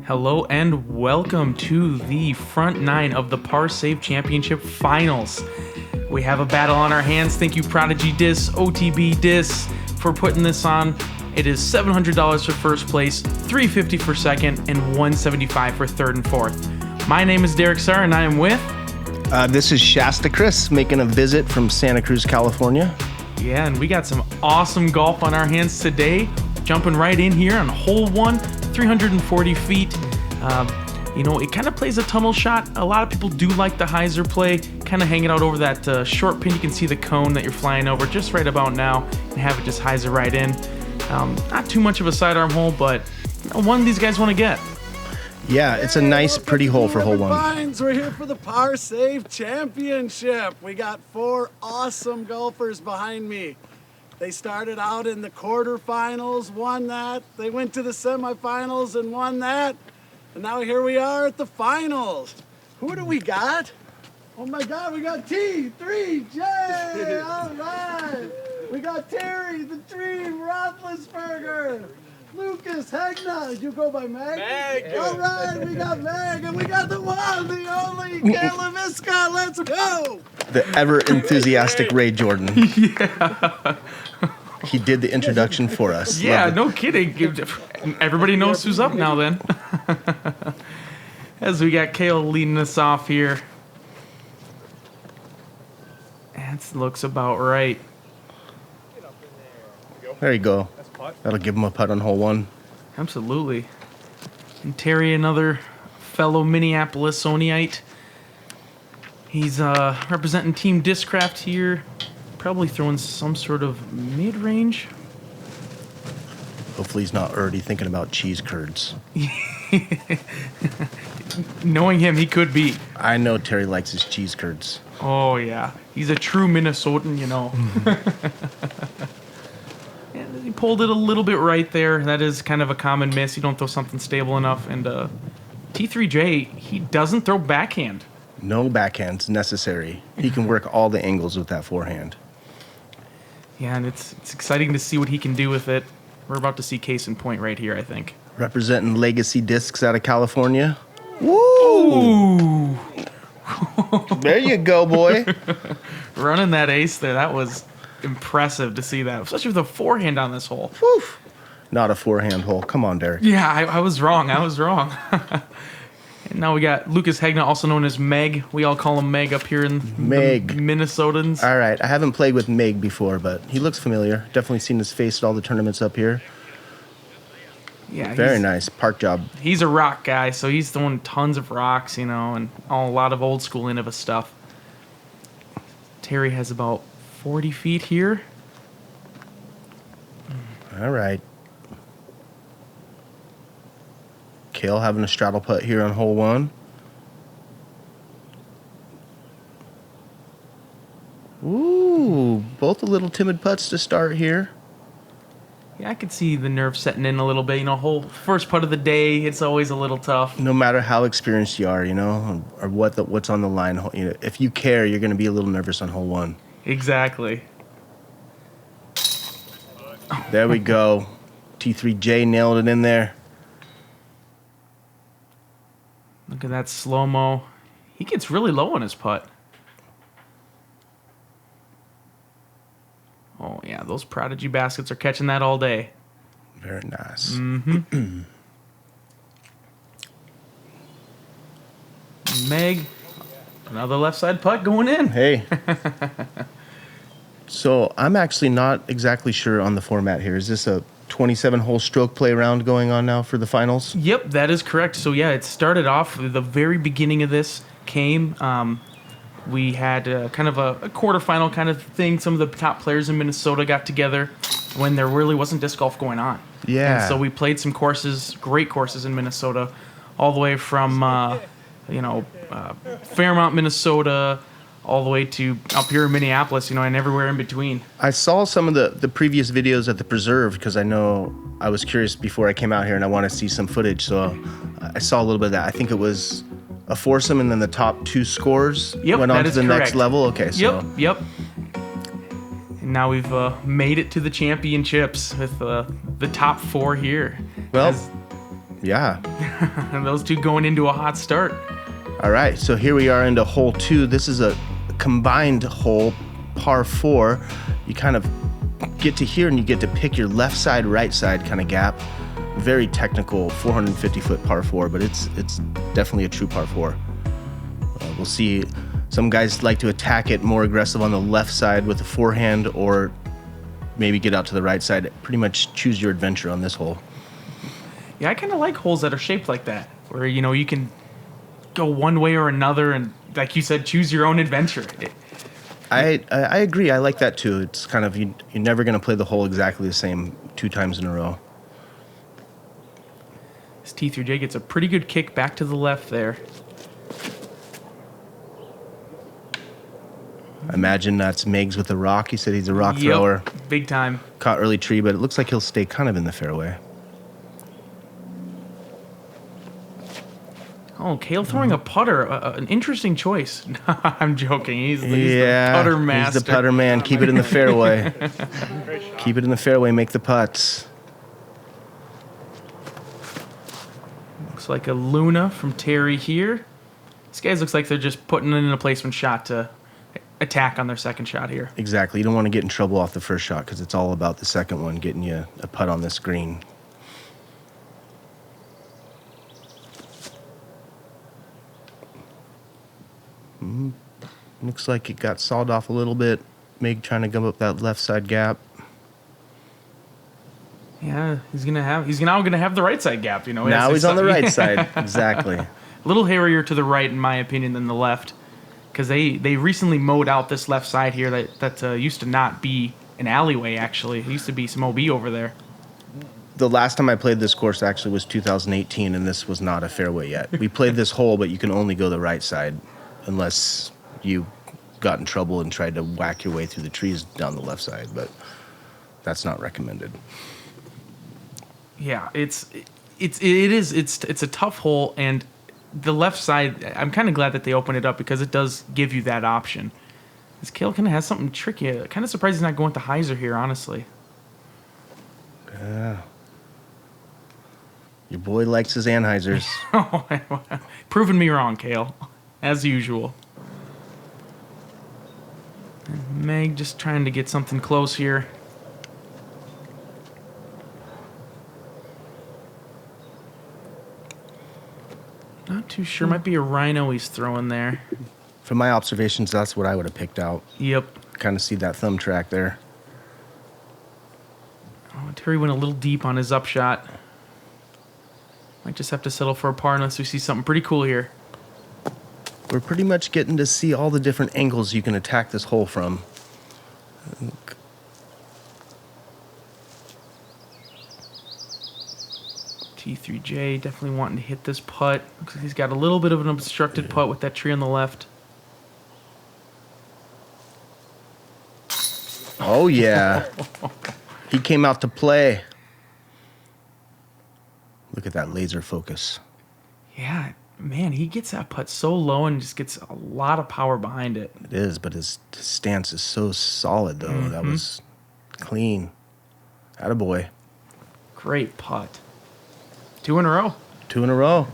Hello and welcome to the front nine of the Par Save Championship Finals. We have a battle on our hands. Thank you Prodigy Dis, OTB Dis for putting this on. It is $700 for first place, $350 for second, and $175 for third and fourth. My name is Derek Sahr and I am with... This is Shasta Criss making a visit from Santa Cruz, California. Yeah, and we got some awesome golf on our hands today. Jumping right in here on hole 1, 340 feet. It kind of plays a tunnel shot. A lot of people do like the hyzer play, kind of hang it out over that short pin. You can see the cone that you're flying over just right about now and have it just hyzer right in. Not too much of a sidearm hole, but one of these guys want to get. Yeah, it's a nice, pretty hole for hole 1. We're here for the Par Save Championship. We got 4 awesome golfers behind me. They started out in the quarterfinals, won that. They went to the semifinals and won that. And now here we are at the finals. Who do we got? Oh my God, we got T3J! All right! We got Terry, the Dream, Rothlisberger, Lucas Hegna. Did you go by Meg? Meg! All right, we got Meg, and we got the one, the only Cale Leiviska. Let's go! The ever-enthusiastic Ray Jordan. Yeah. He did the introduction for us. Yeah, no kidding. Everybody knows who's up now then. As we got Cale leading us off here. That looks about right. There you go. That'll give him a putt on hole 1. Absolutely. And Terry, another fellow Minneapolis-oniite. He's representing Team Discraft here. Probably throwing some sort of mid-range. Hopefully he's not already thinking about cheese curds. Knowing him, he could be. I know Terry likes his cheese curds. Oh, yeah. He's a true Minnesotan, you know. And he pulled it a little bit right there. That is kind of a common miss. You don't throw something stable enough. And T3J, he doesn't throw backhand. No backhands necessary. He can work all the angles with that forehand. Yeah, and it's exciting to see what he can do with it. We're about to see case in point right here, I think. Representing Legacy Discs out of California. Woo! There you go, boy. Running that ace there, that was impressive to see that, especially with a forehand on this hole. Whew. Not a forehand hole. Come on, Derek. Yeah, I was wrong. And now we got Lucas Hegna, also known as Meg. We all call him Meg up here in Meg. the Minnesotans. All right, I haven't played with Meg before, but he looks familiar. Definitely seen his face at all the tournaments up here. Yeah, Very nice. Park job. He's a rock guy, so he's throwing tons of rocks, and a lot of old school Innova stuff. Terry has about 40 feet here. All right. Cale having a straddle putt here on hole 1. Ooh, both a little timid putts to start here. Yeah, I could see the nerves setting in a little bit. Whole first putt of the day, it's always a little tough. No matter how experienced you are, or what's on the line, if you care, you're going to be a little nervous on hole 1. Exactly. There we go. T3J nailed it in there. Look at that slow-mo. He gets really low on his putt. Oh, yeah, those Prodigy baskets are catching that all day. Very nice. Mm-hmm. Meg, another left side putt going in. Hey. So I'm actually not exactly sure on the format here. Is this a 27-hole stroke play round going on now for the finals? Yep, that is correct. So, yeah, it started off, the very beginning of this came, we had kind of a quarterfinal kind of thing. Some of the top players in Minnesota got together when there really wasn't disc golf going on. Yeah. And so we played some courses, great courses in Minnesota, all the way from, Fairmont, Minnesota, all the way to up here in Minneapolis, and everywhere in between. I saw some of the previous videos at the Preserve because I know I was curious before I came out here and I want to see some footage. So I saw a little bit of that. I think it was a foursome and then the top 2 scores went on to the next level. Okay, so. Yep. And now we've made it to the championships with the top 4 here. Well, Yeah. And those two going into a hot start. All right, so here we are into hole 2. This is a combined hole, par 4. You kind of get to here and you get to pick your left side, right side kind of gap. Very technical 450-foot par 4, but it's definitely a true par 4. We'll see. Some guys like to attack it more aggressive on the left side with the forehand, or maybe get out to the right side. Pretty much choose your adventure on this hole. Yeah, I kind of like holes that are shaped like that, where, you know, you can go one way or another and, like you said, choose your own adventure. I agree. I like that too. It's kind of, you're never going to play the hole exactly the same 2 times in a row. This T3J gets a pretty good kick back to the left there. I imagine that's Meigs with the rock. He said he's a rock thrower. Big time. Caught early tree, but it looks like he'll stay kind of in the fairway. Oh, Cale throwing a putter. An interesting choice. I'm joking. He's the putter master. He's the putter man. Keep it in the fairway. Keep it in the fairway. Make the putts. Looks like a Luna from Terry here. These guys looks like they're just putting in a placement shot to attack on their second shot here. Exactly. You don't want to get in trouble off the first shot because it's all about the second one, getting you a putt on this green. Looks like it got sawed off a little bit. Meg trying to gum up that left side gap. Yeah, he's now gonna have the right side gap. You know, now he's on the right side. Exactly. A little hairier to the right, in my opinion, than the left, because they recently mowed out this left side here that used to not be an alleyway. Actually, it used to be some OB over there. The last time I played this course actually was 2018, and this was not a fairway yet. We played this hole, but you can only go the right side unless you got in trouble and tried to whack your way through the trees down the left side, but that's not recommended. Yeah, it's a tough hole, and the left side, I'm kind of glad that they opened it up because it does give you that option. This Cale kind of has something tricky. Kind of surprised he's not going to hyzer here, honestly. Yeah. Your boy likes his Anheuser's. Proving me wrong, Cale, as usual. And Meg just trying to get something close here. Not too sure. Might be a rhino he's throwing there. From my observations, that's what I would have picked out. Yep. Kind of see that thumb track there. Oh, Terry went a little deep on his upshot. Might just have to settle for a par unless we see something pretty cool here. We're pretty much getting to see all the different angles you can attack this hole from. T3J definitely wanting to hit this putt. Looks like he's got a little bit of an obstructed putt with that tree on the left. Oh, yeah. He came out to play. Look at that laser focus. Yeah, man, he gets that putt so low and just gets a lot of power behind it. It is, but his stance is so solid, though. Mm-hmm. That was clean. Attaboy. Great putt. 2 in a row. 2 in a row.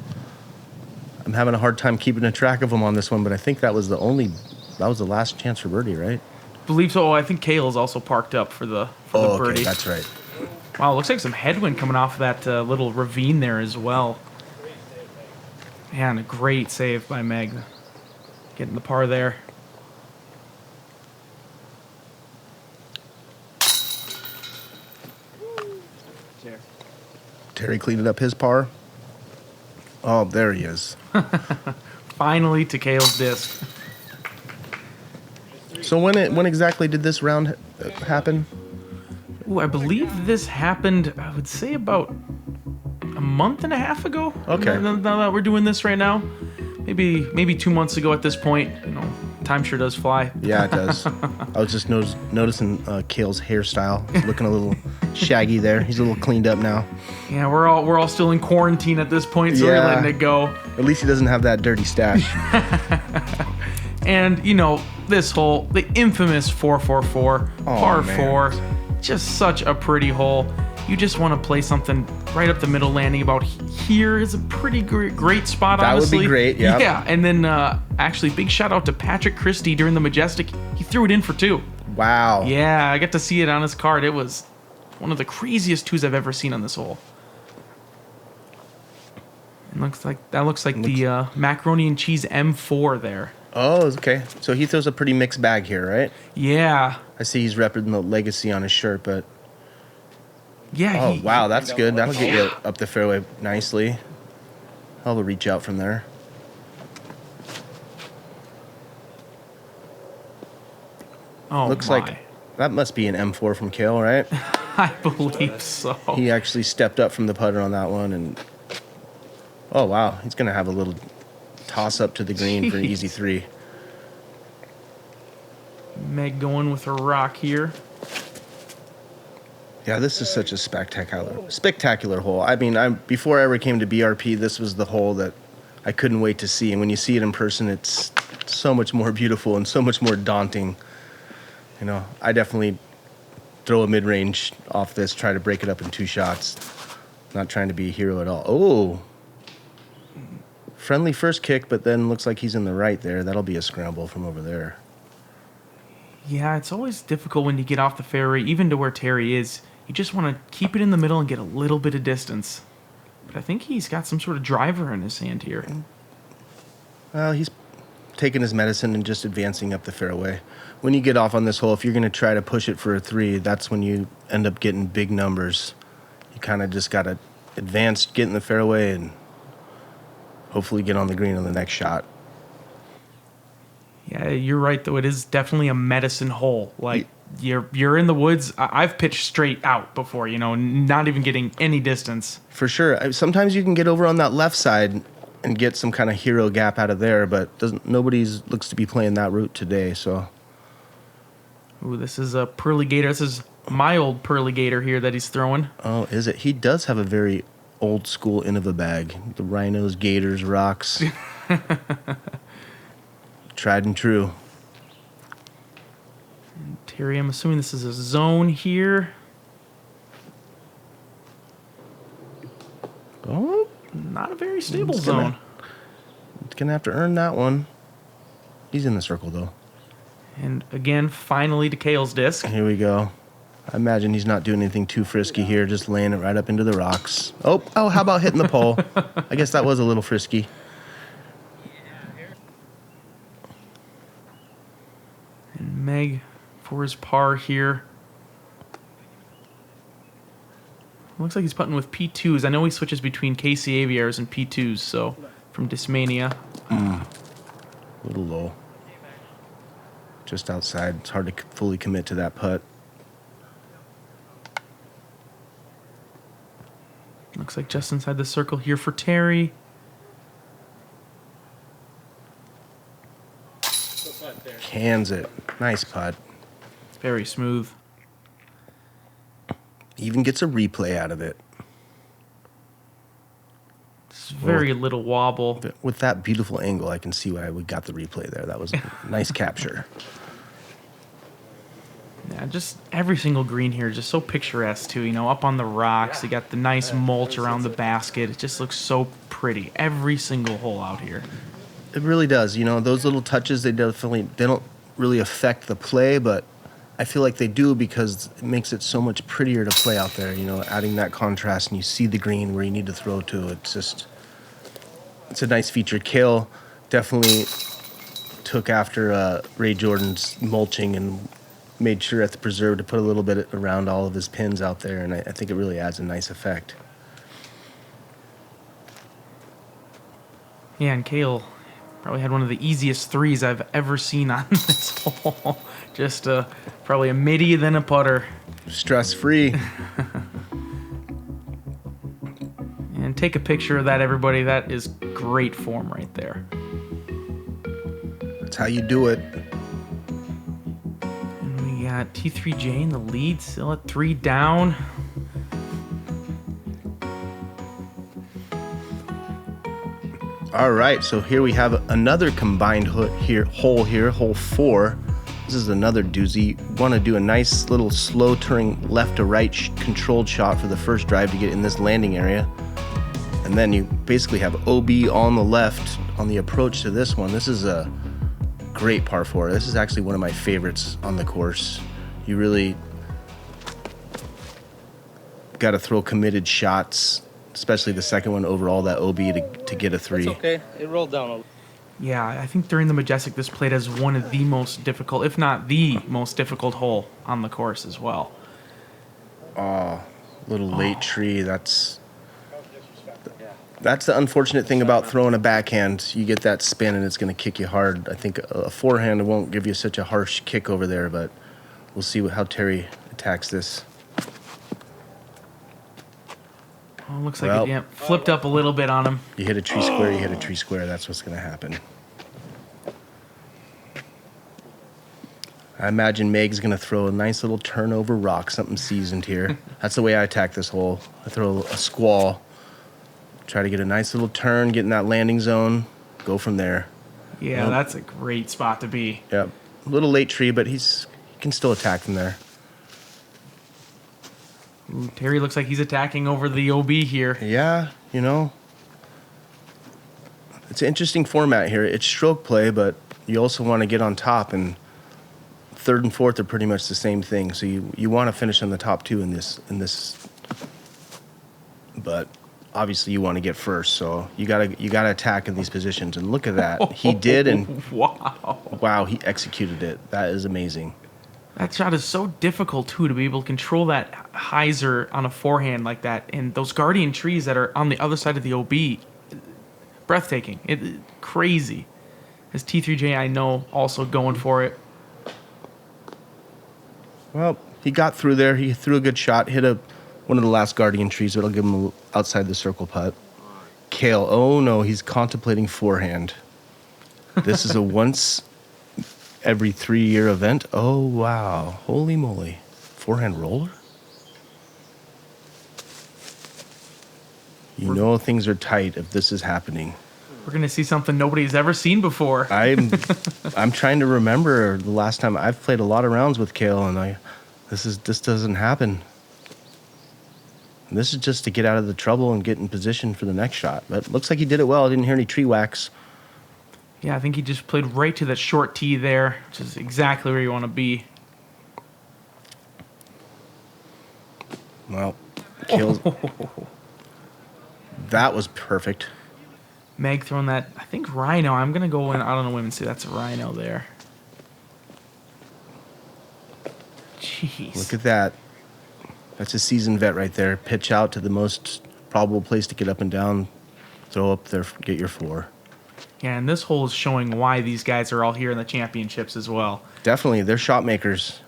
I'm having a hard time keeping a track of them on this one, but I think that was the last chance for birdie, right? Believe so. Oh, I think Cale is also parked up for the birdie. Okay, that's right. Wow, looks like some headwind coming off of that little ravine there as well. Man, a great save by Meg. Getting the par there. Terry cleaned up his par. Oh, there he is. Finally to Cale's disc. So when exactly did this round happen? Ooh, I believe this happened, I would say, about a month and a half ago. Okay. Now that we're doing this right now. Maybe 2 months ago at this point. You know, time sure does fly. Yeah, it does. I was just noticing Cale's hairstyle. He's looking a little shaggy there. He's a little cleaned up now. Yeah, we're all still in quarantine at this point, so we're letting it go. At least he doesn't have that dirty stash. And, you know, this hole, the infamous 444, par 4, just such a pretty hole. you just want to play something right up the middle, landing about here is a pretty great spot, That honestly. would be great, yeah. Yeah, and then actually, big shout out to Patrick Christie during the Majestic. He threw it in for 2. Wow. Yeah, I got to see it on his card. It was one of the craziest 2s I've ever seen on this hole. It looks like the macaroni and cheese M4 there. Oh, okay. So he throws a pretty mixed bag here, right? Yeah. I see he's repping the Legacy on his shirt, but... Yeah. Oh, wow, that's good. That'll get you up the fairway nicely. I'll reach out from there. Oh, Looks my. like that must be an M4 from Cale, right? I believe so. He actually stepped up from the putter on that one, and... Oh, wow. He's going to have a little toss up to the green for an easy 3. Meg going with her rock here. Yeah, this is such a spectacular hole. I mean, before I ever came to BRP, this was the hole that I couldn't wait to see. And when you see it in person, it's so much more beautiful and so much more daunting. You know, I definitely throw a mid-range off this, try to break it up in 2 shots. Not trying to be a hero at all. Oh, friendly first kick, but then looks like he's in the right there. That'll be a scramble from over there. Yeah, it's always difficult when you get off the fairway, even to where Terry is. You just want to keep it in the middle and get a little bit of distance. But I think he's got some sort of driver in his hand here. Well, he's taking his medicine and just advancing up the fairway. When you get off on this hole, if you're going to try to push it for a 3, that's when you end up getting big numbers. You kind of just got to advance, get in the fairway, and hopefully get on the green on the next shot. Yeah, you're right, though. It is definitely a medicine hole. Like, you're in the woods. I've pitched straight out before, you know, not even getting any distance. For sure. Sometimes you can get over on that left side and get some kind of hero gap out of there, but nobody's looks to be playing that route today, so... Ooh, this is a Pearly Gator. This is my old Pearly Gator here that he's throwing. Oh, is it? He does have a very old school Innova bag. The rhinos, gators, rocks. Tried and true. Terry, I'm assuming this is a zone here. Oh, Not a very stable zone. It's going to have to earn that one. He's in the circle, though. And again, finally to Cale's disc. Here we go. I imagine he's not doing anything too frisky here, just laying it right up into the rocks. Oh, how about hitting the pole? I guess that was a little frisky. And Meg for his par here. Looks like he's putting with P2s. I know he switches between KC Aviars and P2s, so from Discmania. A little low. Just outside. It's hard to fully commit to that putt. Looks like just inside the circle here for Terry. Cans it. Nice putt. Very smooth. Even gets a replay out of it. It's very little wobble. With that beautiful angle, I can see why we got the replay there. That was a nice capture. Yeah, just every single green here is just so picturesque too. You know, up on the rocks, you got the nice mulch around the basket. It just looks so pretty. Every single hole out here. It really does. You know, those little touches, they don't really affect the play, but I feel like they do because it makes it so much prettier to play out there. You know, adding that contrast, and you see the green where you need to throw to. It's a nice feature. Cale definitely took after Ray Jordan's mulching and made sure at the preserve to put a little bit around all of his pins out there, and I think it really adds a nice effect. Yeah, and Cale probably had one of the easiest threes I've ever seen on this hole. Just probably a midi, then a putter. Stress-free. And take a picture of that, everybody. That is great form right there. That's how you do it. And we got T3J in the lead, still at 3 down. All right, so here we have another combined hole here, hole 4. This This is another doozy. You want to do a nice little slow turning left to right controlled shot for the first drive to get in this landing area. And then you basically have OB on the left on the approach to this one. This is a great par 4. This is actually one of my favorites on the course. You really got to throw committed shots, especially the second one over all that OB to get a 3. It's okay. It rolled down a little. Yeah, I think during the Majestic, this played as one of the most difficult, if not the most difficult hole on the course as well. Little late tree. That's the unfortunate thing about throwing a backhand. You get that spin and it's going to kick you hard. I think a forehand won't give you such a harsh kick over there, but we'll see how Terry attacks this. Oh, looks like it flipped up a little bit on him. You hit a tree square, you hit a tree square. That's what's going to happen. I imagine Meg's going to throw a nice little turnover rock, something seasoned here. That's the way I attack this hole. I throw a squall, try to get a nice little turn, get in that landing zone, go from there. Yeah, that's a great spot to be. Yep. A little late tree, but he can still attack from there. Ooh, Terry looks like he's attacking over the OB here. Yeah, you know, it's an interesting format here. It's stroke play, but you also want to get on top, and third and fourth are pretty much the same thing. So you want to finish in the top 2 in this, but obviously you want to get first. So you gotta attack in these positions. And look at that, he did, and wow, he executed it. That is amazing. That shot is so difficult, too, to be able to control that hyzer on a forehand like that. And those guardian trees that are on the other side of the OB, breathtaking. Crazy. As T3J, I know, also going for it. Well, he got through there. He threw a good shot, hit one of the last guardian trees. It'll give him outside the circle putt. Cale, oh no, he's contemplating forehand. This is a once every 3-year event. Oh, wow. Holy moly. Forehand roller? You know things are tight if this is happening. We're going to see something nobody's ever seen before. I'm trying to remember the last time. I've played a lot of rounds with Cale, and this doesn't happen. And this is just to get out of the trouble and get in position for the next shot. But it looks like he did it well. I didn't hear any tree wax. Yeah, I think he just played right to that short tee there, which is exactly where you want to be. Well, Cale's... That was perfect. Meg throwing that, I think, Rhino. I'm going to go in out on a whim and say that's a Rhino there. Jeez. Look at that. That's a seasoned vet right there. Pitch out to the most probable place to get up and down. Throw up there, get your 4. Yeah, and this hole is showing why these guys are all here in the championships as well. Definitely. They're shot makers.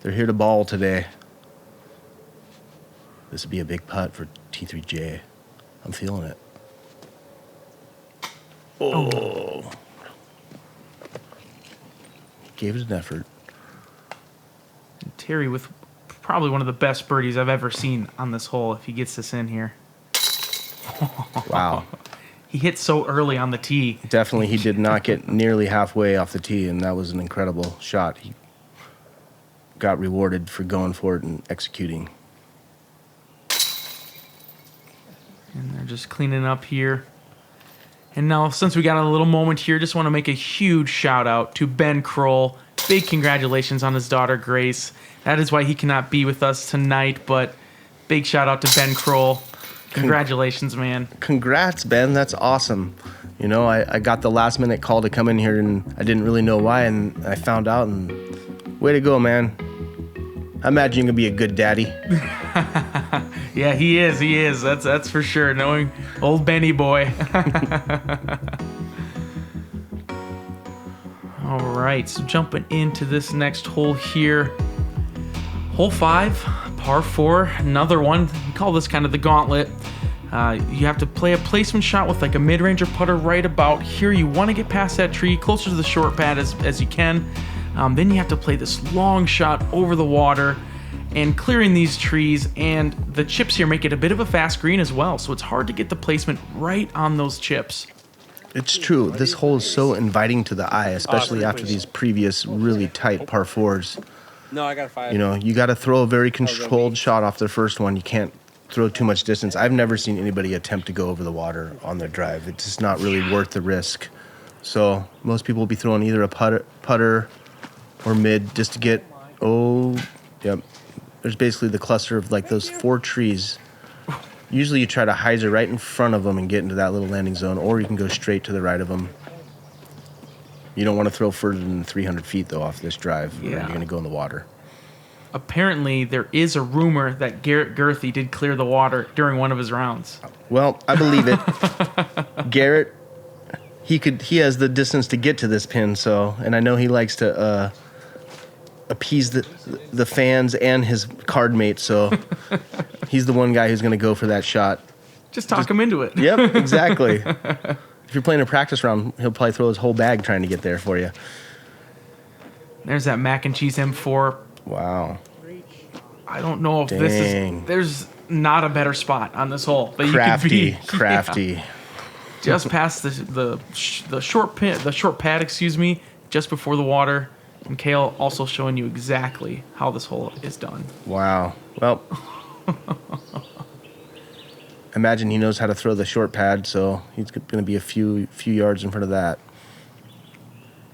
They're here to ball today. This would be a big putt for T3J. I'm feeling it. Oh. Gave it an effort. And Terry with probably one of the best birdies I've ever seen on this hole if he gets this in here. Wow. He hit so early on the tee. Definitely, he did not get nearly halfway off the tee, and that was an incredible shot. He got rewarded for going for it and executing. And they're just cleaning up here. And now, since we got a little moment here, just want to make a huge shout out to Ben Kroll. Big congratulations on his daughter, Grace. That is why he cannot be with us tonight, but big shout out to Ben Kroll. Congratulations, man. Congrats, Ben. That's awesome. You know, I got the last minute call to come in here, and I didn't really know why, and I found out, and way to go, man. I imagine you're going to be a good daddy. Yeah, he is. That's for sure. Knowing old Benny boy. All right, so jumping into this next hole here. Hole 5, par 4, another one. We call this kind of the gauntlet. You have to play a placement shot with like a mid-range or putter right about here. You want to get past that tree, closer to the short pad as you can. Then you have to play this long shot over the water and clearing these trees, and the chips here make it a bit of a fast green as well, so it's hard to get the placement right on those chips. It's true. This hole is so inviting to the eye, especially after these previous really tight par fours. No, I got 5. You know, you got to throw a very controlled shot off the first one. You can't throw too much distance. I've never seen anybody attempt to go over the water on their drive. It's just not really worth the risk. So most people will be throwing either a putter or mid just to get, there's basically the cluster of like those 4 trees. Usually you try to hyzer right in front of them and get into that little landing zone, or you can go straight to the right of them. You don't want to throw further than 300 feet, though, off this drive. Yeah. You're going to go in the water. Apparently, there is a rumor that Garrett Gerthy did clear the water during one of his rounds. Well, I believe it. Garrett, he has the distance to get to this pin, and I know he likes to appease the fans and his card mates, so he's the one guy who's going to go for that shot. Just talk him into it. Yep, exactly. If you're playing a practice round, he'll probably throw his whole bag trying to get there for you. There's that mac and cheese M4. Wow. I don't know if this is... There's not a better spot on this hole that Crafty, you could be. crafty. Yeah. Just past the short pin, the short pad, just before the water. And Cale also showing you exactly how this hole is done. Wow. Well... Imagine he knows how to throw the short pad, so he's going to be a few yards in front of that.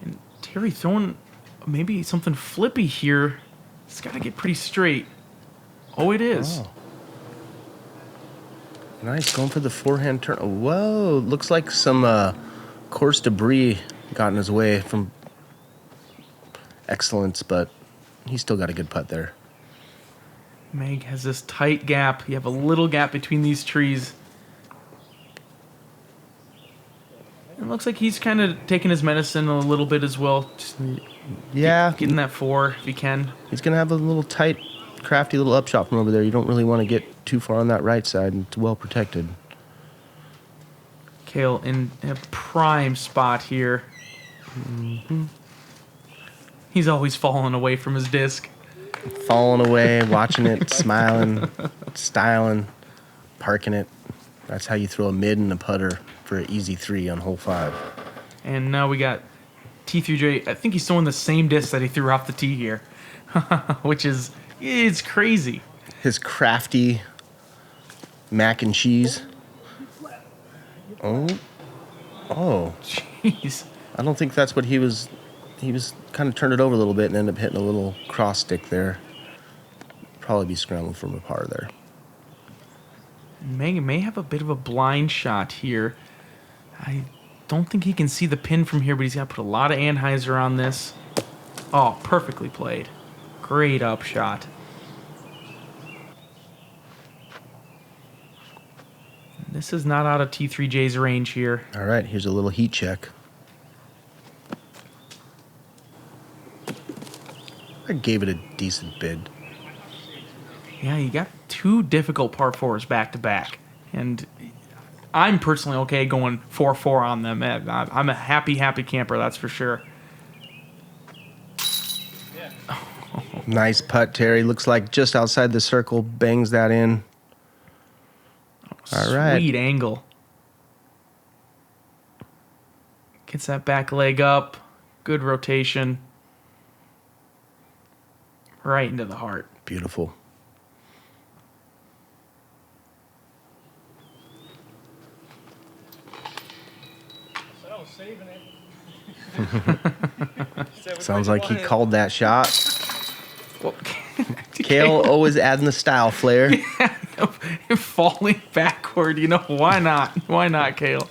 And Terry throwing maybe something flippy here. It's got to get pretty straight. Oh, it is. Oh. Nice, going for the forehand turn. Whoa, looks like some course debris got in his way from excellence, but he's still got a good putt there. Meg has this tight gap. You have a little gap between these trees. It looks like he's kind of taking his medicine a little bit as well. Just getting that 4 if he can. He's going to have a little tight, crafty little upshot from over there. You don't really want to get too far on that right side, and it's well protected. Cale in a prime spot here. Mm-hmm. He's always falling away from his disc. Falling away, watching it, smiling, styling, parking it. That's how you throw a mid and a putter for an easy 3 on hole 5. And now we got T3J. I think he's throwing the same disc that he threw off the tee here, which is, it's crazy. His crafty mac and cheese. Oh. Jeez. I don't think that's what he was kind of turned it over a little bit and ended up hitting a little cross stick there. Probably be scrambling from a par there. Megan may have a bit of a blind shot here. I don't think he can see the pin from here, but he's got to put a lot of anhyzer on this. Oh, perfectly played. Great upshot. This is not out of T3J's range here. All right, here's a little heat check. I gave it a decent bid. Yeah, you got 2 difficult par 4s back to back. And I'm personally okay going 4-4 on them. I'm a happy camper, that's for sure. Nice putt, Terry. Looks like just outside the circle. Bangs that in. All right. Sweet angle. Gets that back leg up. Good rotation. Right into the heart. Beautiful. Sounds like he called that shot. Well, Cale always adding the style flair. Falling backward, why not? Why not, Cale?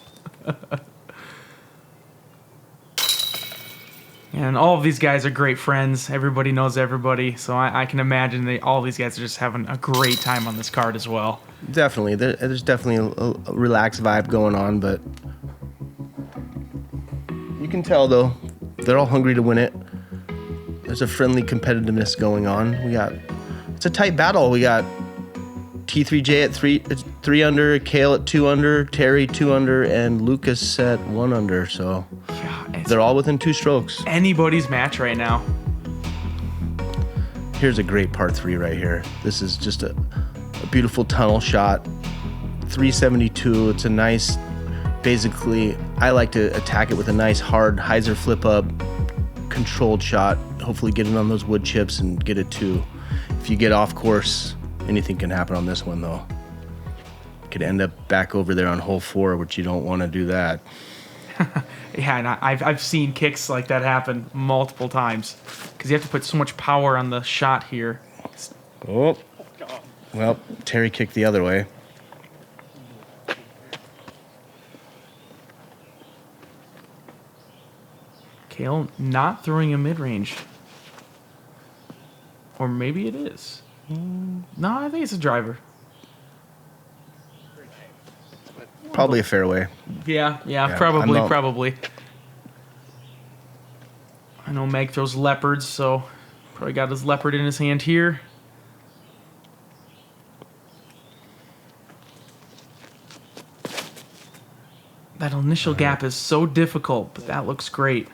And all of these guys are great friends. Everybody knows everybody, so I can imagine all these guys are just having a great time on this card as well. Definitely. There's definitely a relaxed vibe going on, but you can tell, though, they're all hungry to win it. There's a friendly competitiveness going on. It's a tight battle. We got T3J at 3 under, Cale at 2 under, Terry 2 under, and Lucas at 1 under, so... They're all within 2 strokes. Anybody's match right now. Here's a great par 3 right here. This is just a beautiful tunnel shot. 372. It's a nice basically, I like to attack it with a nice hard hyzer flip up, controlled shot. Hopefully get it on those wood chips and get it too. If you get off course, anything can happen on this one though. Could end up back over there on hole 4, which you don't want to do that. Yeah, and I've seen kicks like that happen multiple times because you have to put so much power on the shot here. Oh, well, Terry kicked the other way. Cale not throwing a mid-range. Or maybe it is. No, I think it's a driver. Probably a fairway. Yeah, Yeah, probably. I know Meg throws leopards, so probably got his leopard in his hand here. That initial gap is so difficult, but that looks great.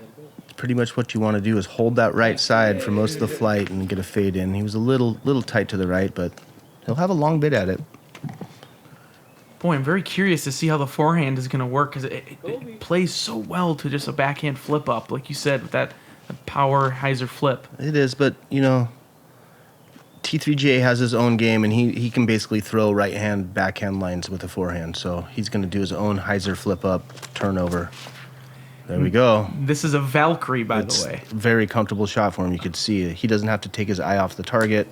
Pretty much what you want to do is hold that right side for most of the flight and get a fade in. He was a little tight to the right, but he'll have a long bit at it. Boy, I'm very curious to see how the forehand is going to work because it plays so well to just a backhand flip up, like you said, with that power hyzer flip. It is, but, you know, T3GA has his own game, and he can basically throw right-hand, backhand lines with the forehand. So he's going to do his own hyzer flip up, turnover. There we go. This is a Valkyrie, by the way. Very comfortable shot for him. You could see he doesn't have to take his eye off the target.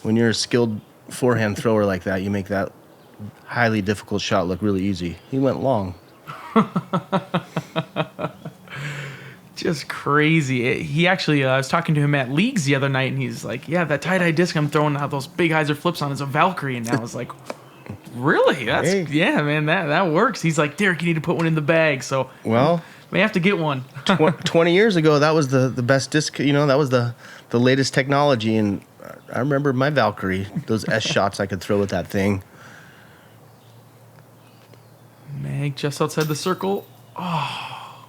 When you're a skilled forehand thrower like that, you make that highly difficult shot look really easy. He went long. Just crazy. He actually, I was talking to him at Leagues the other night, and he's like, yeah, that tie-dye disc I'm throwing out those big hyzer flips on is a Valkyrie. And I was like, really? That's Yeah, man, that works. He's like, Derek, you need to put one in the bag. So, well, may have to get one. 20 years ago, that was the best disc. You know, that was the latest technology. And I remember my Valkyrie, those S shots I could throw with that thing. Meg just outside the circle. Oh,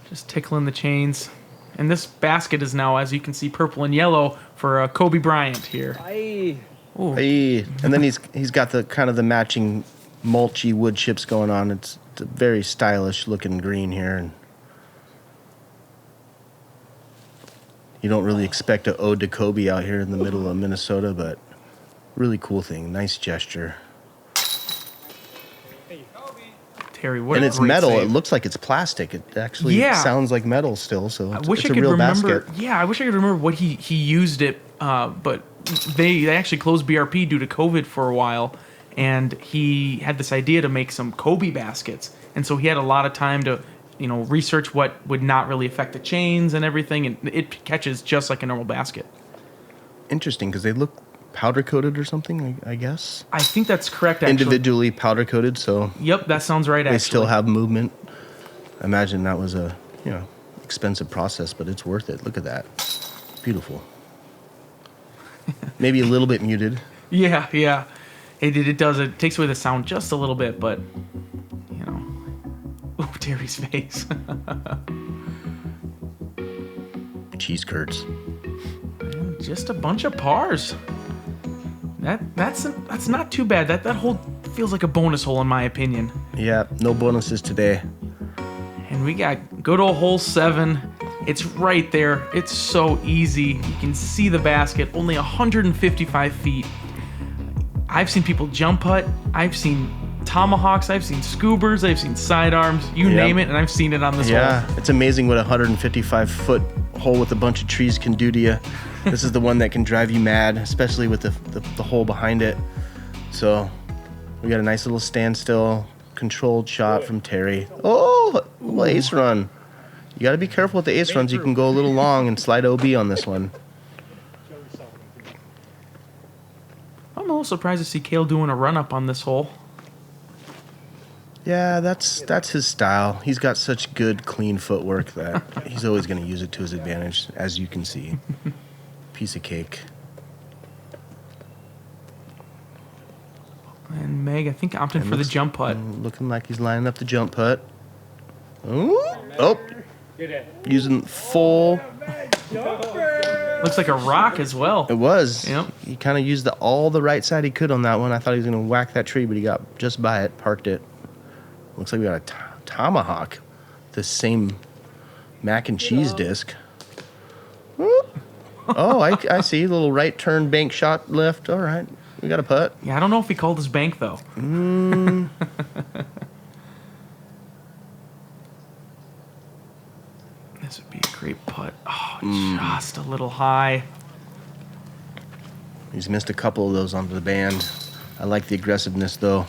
just tickling the chains. And this basket is now, as you can see, purple and yellow for Kobe Bryant here. Ooh. Hey. And then he's got the kind of the matching mulchy wood chips going on. It's a very stylish looking green here, and you don't really expect a ode to Kobe out here in the middle of Minnesota, but really cool thing. Nice gesture. Terry, what and a it's great metal. save. It looks like it's plastic. It actually sounds like metal still. So it's, I wish it's I a could real remember. basket. Yeah, I wish I could remember what he used it. But they actually closed BRP due to COVID for a while, and he had this idea to make some Kobe baskets, and so he had a lot of time to, research what would not really affect the chains and everything, and it catches just like a normal basket. Interesting, because they look powder coated or something, I guess. I think that's correct. Actually, individually powder coated, so yep, that sounds right. They still have movement. I imagine that was a expensive process, but it's worth it. Look at that, beautiful. Maybe a little bit muted. Yeah. It does. It takes away the sound just a little bit, but oh, Terry's face. Cheese curds. And just a bunch of pars. That's not too bad. That hole feels like a bonus hole in my opinion. Yeah, no bonuses today. And we go to hole 7. It's right there. It's so easy. You can see the basket. Only 155 feet. I've seen people jump putt. I've seen tomahawks. I've seen scoobers. I've seen sidearms. You name it, and I've seen it on this hole. Yeah, it's amazing what a 155-foot hole with a bunch of trees can do to you. This is the one that can drive you mad, especially with the hole behind it. So we got a nice little standstill, controlled shot from Terry. Oh, ace run. You got to be careful with the ace runs. You can go a little long and slide OB on this one. I'm a little surprised to see Cale doing a run-up on this hole. Yeah, that's his style. He's got such good, clean footwork that he's always going to use it to his advantage, as you can see. Piece of cake. And Meg, I think, opted for the jump putt. Looking like he's lining up the jump putt. Ooh. Oh, using full. Looks like a rock as well. It was. Yep. He kind of used all the right side he could on that one. I thought he was going to whack that tree, but he got just by it, parked it. Looks like we got a tomahawk. The same mac and cheese disc. Whoop. Oh, I see. A little right turn bank shot left. All right. We got a putt. Yeah, I don't know if he called his bank, though. This would be a great putt. Oh, just a little high. He's missed a couple of those onto the band. I like the aggressiveness, though.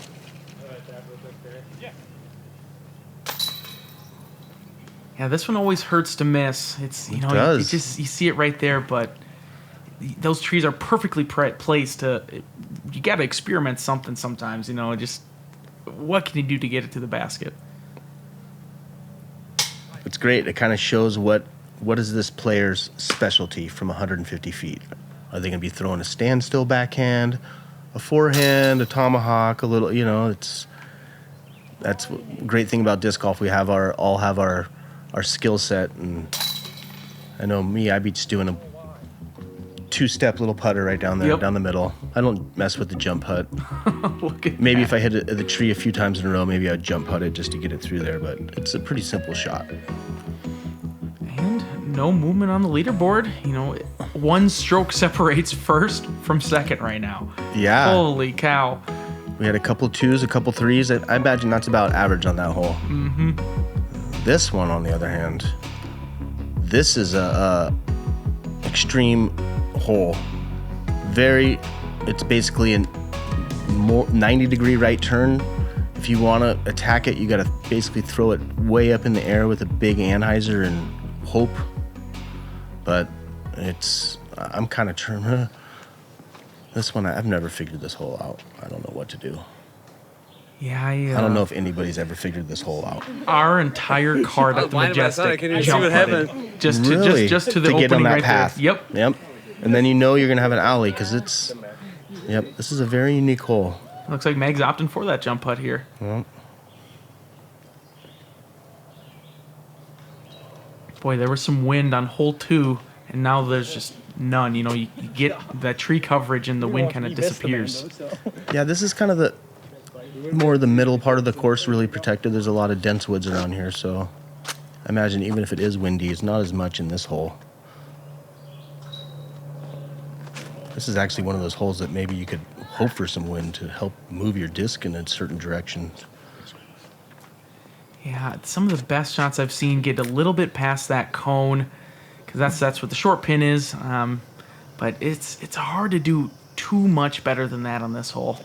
Yeah, this one always hurts to miss. It's It does. you see it right there, but those trees are perfectly placed to. You got to experiment something sometimes. Just what can you do to get it to the basket? It's great. It kind of shows what is this player's specialty from 150 feet. Are they going to be throwing a standstill backhand, a forehand, a tomahawk, a little? That's a great thing about disc golf. We all have our skill set, and I know me, I'd be just doing a two-step little putter right down there, down the middle. I don't mess with the jump putt. Look at Maybe that. if I hit the tree a few times in a row, maybe I'd jump putt it just to get it through there, but it's a pretty simple shot. And no movement on the leaderboard. One stroke separates first from second right now. Yeah. Holy cow. We had a couple twos, a couple threes. I imagine that's about average on that hole. Mm-hmm. This one, on the other hand, this is a extreme hole. It's basically a 90-degree right turn. If you want to attack it, you got to basically throw it way up in the air with a big anhyzer and hope. But I'm kind of this one, I've never figured this hole out. I don't know what to do. Yeah, I don't know if anybody's ever figured this hole out. Our entire card at the Majestic. I see what happened. Just to Really? just to the to opening get on that right path. there. Yep. And then you're going to have an alley because this is a very unique hole. Looks like Meg's opting for that jump putt here. Well, Boy, there was some wind on hole 2, and now there's just none. You get that tree coverage and the wind kind of disappears. yeah, this is kind of the middle part of the course, really protected. There's a lot of dense woods around here, so I imagine even if it is windy, it's not as much in this hole. This is actually one of those holes that maybe you could hope for some wind to help move your disc in a certain direction. Yeah, some of the best shots I've seen get a little bit past that cone, because that's what the short pin is. But it's hard to do too much better than that on this hole.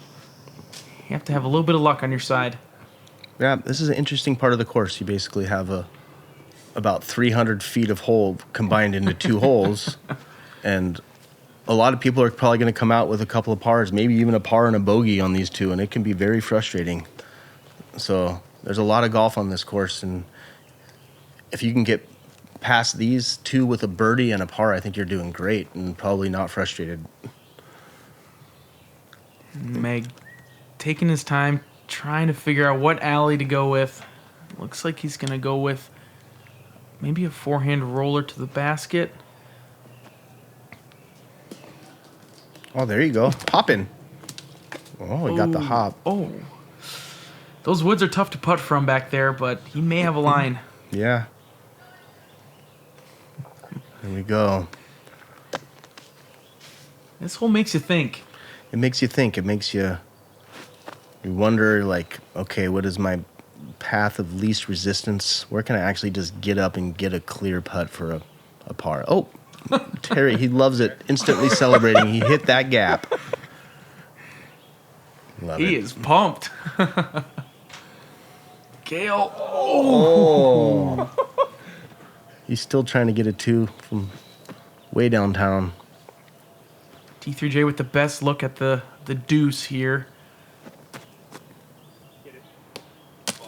You have to have a little bit of luck on your side. Yeah, this is an interesting part of the course. You basically have about 300 feet of hole combined into two holes, and a lot of people are probably going to come out with a couple of pars, maybe even a par and a bogey on these two, and it can be very frustrating. So there's a lot of golf on this course, and if you can get past these two with a birdie and a par, I think you're doing great and probably not frustrated. Meg taking his time, trying to figure out what alley to go with. Looks like he's going to go with maybe a forehand roller to the basket. Oh, there you go. Popping. Oh, he got the hop. Oh. Those woods are tough to putt from back there, but he may have a line. Yeah. There we go. This hole makes you think. It makes you think. It makes you wonder, like, okay, what is my path of least resistance? Where can I actually just get up and get a clear putt for a par? Oh, Terry, he loves it. Instantly celebrating. He hit that gap. Love He it. is pumped. Cale. Oh. He's still trying to get a 2 from way downtown. T3J with the best look at the deuce here.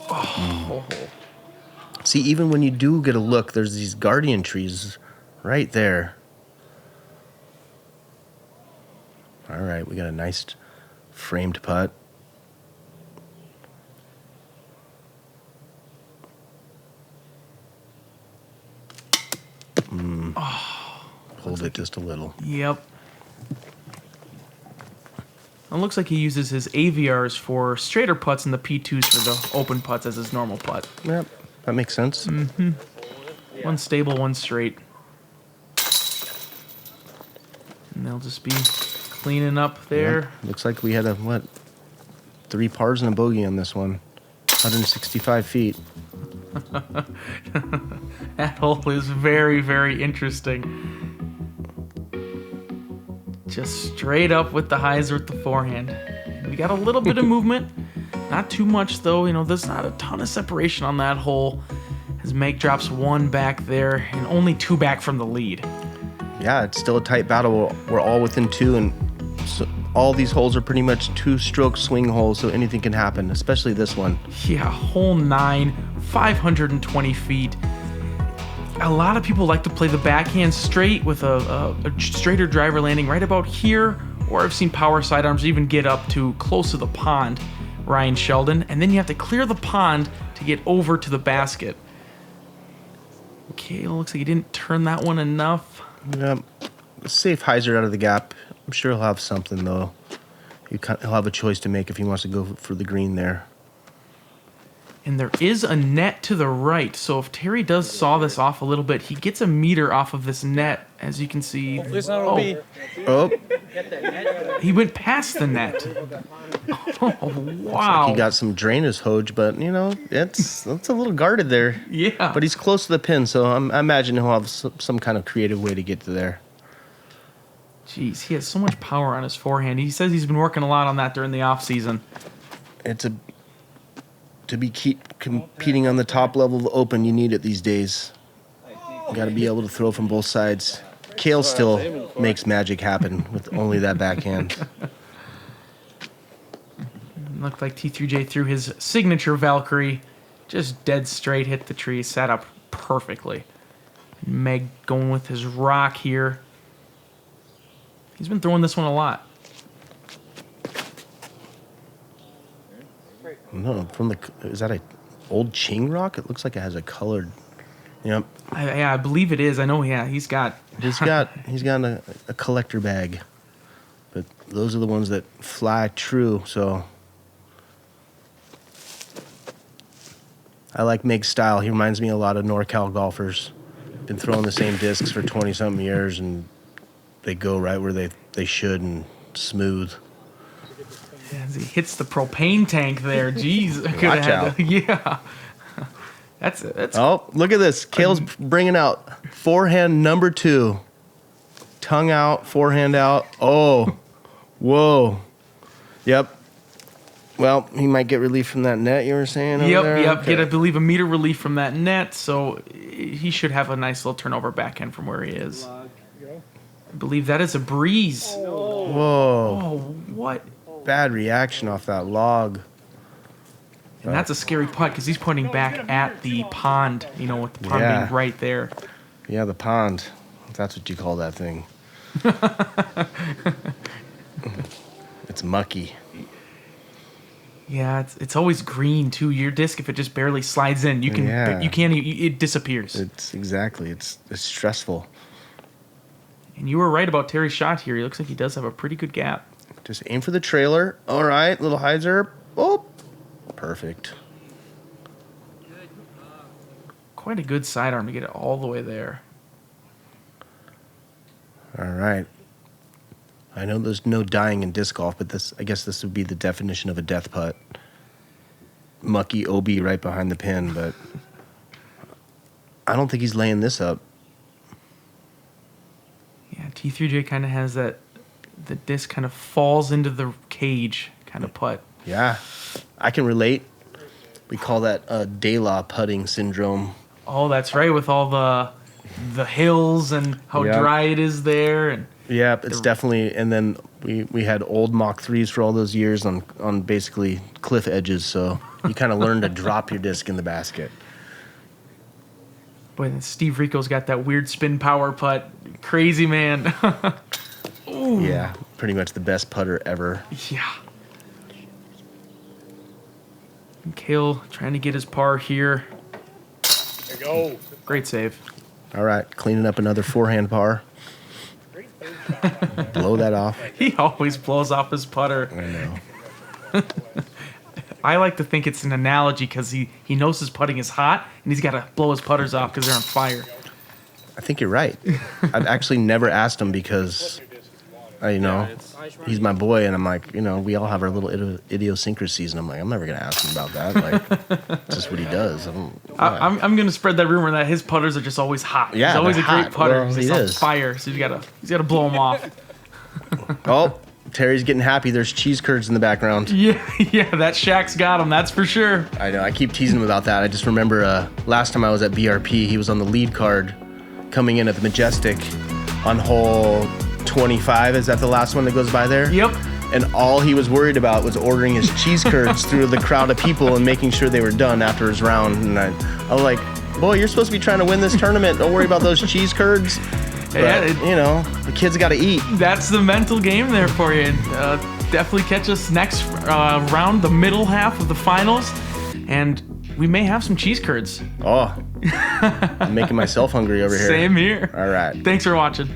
Oh. See, even when you do get a look, there's these guardian trees right there. All right, we got a nice framed putt. Pulled it just a little. Yep. It looks like he uses his AVRs for straighter putts and the P2s for the open putts as his normal putt. Yep, that makes sense. One stable, one straight. And they'll just be cleaning up there. Yep. Looks like we had 3 pars and a bogey on this one. 165 feet. That hole is very, very interesting. Just straight up with the hyzer with the forehand. We got a little bit of movement. Not too much, though. You know, there's not a ton of separation on that hole. As Meg drops 1 back there and only 2 back from the lead. Yeah, it's still a tight battle. We're all within 2, and so all these holes are pretty much 2-stroke swing holes, so anything can happen, especially this one. Yeah, hole 9, 520 feet. A lot of people like to play the backhand straight with a straighter driver landing right about here, or I've seen power sidearms even get up to close to the pond, Ryan Sheldon, and then you have to clear the pond to get over to the basket. Okay, looks like he didn't turn that one enough. Yeah, safe hyzer out of the gap. I'm sure he'll have something, though. He'll have a choice to make if he wants to go for the green there. And there is a net to the right, so if Terry does saw this off a little bit, he gets a meter off of this net, as you can see. Oh, He went past the net. Oh, wow. he got some drainage hose, but, you know, it's a little guarded there. Yeah. But he's close to the pin, so I imagine he'll have some kind of creative way to get to there. Jeez, he has so much power on his forehand. He says he's been working a lot on that during the off season. To keep competing on the top level of the Open, you need it these days. You got to be able to throw from both sides. Cale still makes magic happen with only that backhand. Looked like T3J threw his signature Valkyrie, just dead straight, hit the tree, sat up perfectly. Meg going with his rock here. He's been throwing this one a lot. No, is that a old Ching rock? It looks like it has a colored. Yep. I believe it is. I know. Yeah, he's got a collector bag, but those are the ones that fly true. So I like Meg's style. He reminds me a lot of NorCal golfers. Been throwing the same discs for 20-something years, and they go right where they should and smooth. As he hits the propane tank there. Jeez. Watch out. Yeah. That's Oh, look at this. Cale's bringing out forehand number 2. Tongue out, forehand out. Oh, whoa. Yep. Well, he might get relief from that net you were saying over there? Yep. Okay. Get, I believe, a meter relief from that net, so he should have a nice little turnover backhand from where he is. I believe that is a breeze. Whoa. Oh, what? Bad reaction off that log. And that's a scary putt because he's putting back at the pond, you know, with the pond being right there. Yeah, the pond. If that's what you call that thing. It's mucky. Yeah, it's always green too. Your disc, if it just barely slides in, you can't. It disappears. It's stressful. And you were right about Terry's shot here. He looks like he does have a pretty good gap. Just aim for the trailer. All right, little hyzer. Oh, perfect. Quite a good sidearm to get it all the way there. All right. I know there's no dying in disc golf, but I guess this would be the definition of a death putt. Mucky OB right behind the pin, but I don't think he's laying this up. Yeah, T3J kind of has that. The disc kind of falls into the cage kind of putt. Yeah, I can relate. We call that De La putting syndrome. Oh, that's right, with all the hills and how dry it is there. And yeah, it's definitely. And then we had old Mach 3s for all those years on basically cliff edges, so you kind of learn to drop your disc in the basket. Boy, Steve Rico's got that weird spin power putt. Crazy, man. Ooh. Yeah, pretty much the best putter ever. Yeah. And Cale trying to get his par here. There you go. Great save. All right, cleaning up another forehand par. Blow that off. He always blows off his putter. I know. I like to think it's an analogy because he knows his putting is hot and he's got to blow his putters off because they're on fire. I think you're right. I've actually never asked him because, he's my boy, and I'm like, we all have our little idiosyncrasies, and I'm like, I'm never gonna ask him about that. Like, it's just what he does. I'm gonna spread that rumor that his putters are just always hot. Yeah, he's always a they're great hot. putter. Well, he's he on is. fire, so he's gotta blow him off. Oh, Terry's getting happy. There's cheese curds in the background. Yeah, that Shaq's got him. That's for sure. I know. I keep teasing him about that. I just remember last time I was at BRP, he was on the lead card coming in at the Majestic on hole 25. Is that the last one that goes by there? Yep. And all he was worried about was ordering his cheese curds through the crowd of people and making sure they were done after his round. And I was like, boy, you're supposed to be trying to win this tournament. Don't worry about those cheese curds. But, the kids got to eat. That's the mental game there for you. And definitely catch us next round, the middle half of the finals. And we may have some cheese curds. Oh, I'm making myself hungry over here. Same here. All right. Thanks for watching.